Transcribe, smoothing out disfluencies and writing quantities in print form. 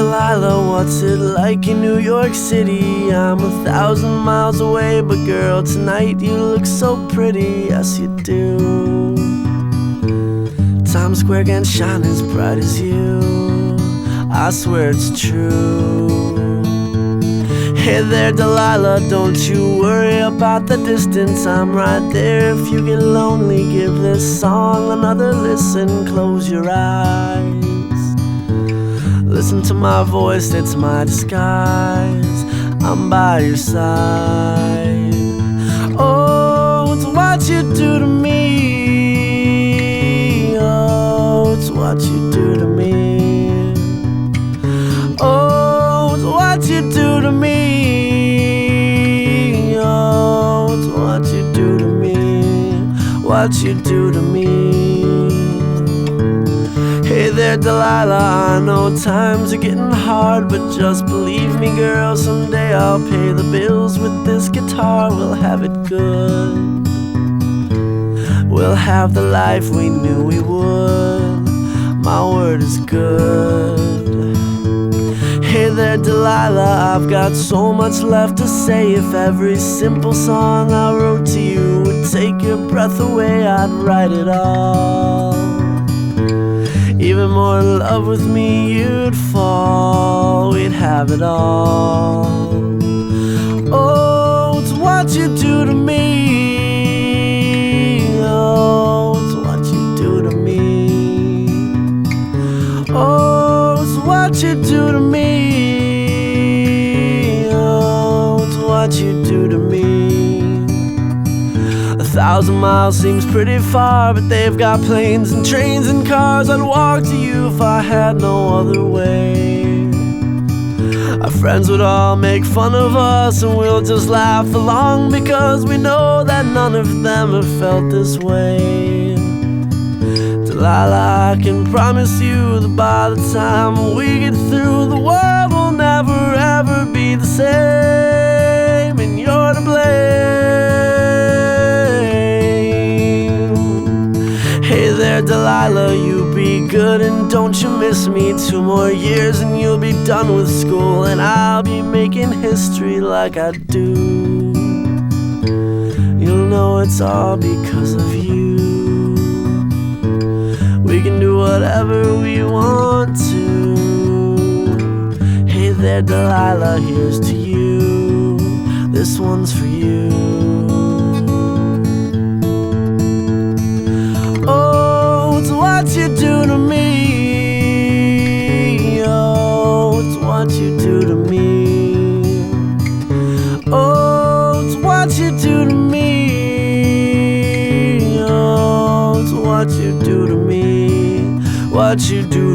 Delilah, what's it like in New York City? I'm 1,000 miles away, but girl, tonight you look so pretty, yes you do. Times Square can't shine as bright as you, I swear it's true. Hey there Delilah, don't you worry about the distance, I'm right there. If you get lonely, give this song another listen. Close your eyes, listen to my voice, it's my disguise. I'm by your side. Oh, it's what you do to me. Oh, it's what you do to me. Oh, it's what you do to me. Oh, it's what you do to me. What you do to me. Hey there Delilah, I know times are getting hard, but just believe me girl, someday I'll pay the bills with this guitar. We'll have it good, we'll have the life we knew we would. My word is good. Hey there Delilah, I've got so much left to say. If every simple song I wrote to you would take your breath away, I'd write it all. Even more in love with me you'd fall, we'd have it all. Oh, it's what you do to me. Oh, it's what you do to me. Oh, it's what you do to me. Oh, it's what you do to me. 1,000 miles seems pretty far, but they've got planes and trains and cars. I'd walk to you if I had no other way. Our friends would all make fun of us, and we'll just laugh along, because we know that none of them have felt this way. Delilah, I can promise you that by the time we get through, the world will never ever be the same, and you're to blame. Hey there Delilah, you be good and don't you miss me. 2 more years and you'll be done with school, and I'll be making history like I do. You'll know it's all because of you. We can do whatever we want to. Hey there Delilah, here's to you. This one's for you. What you do to me. Oh, it's what you do to me. Oh, it's what you do to me. Oh, it's what you do to me. What you do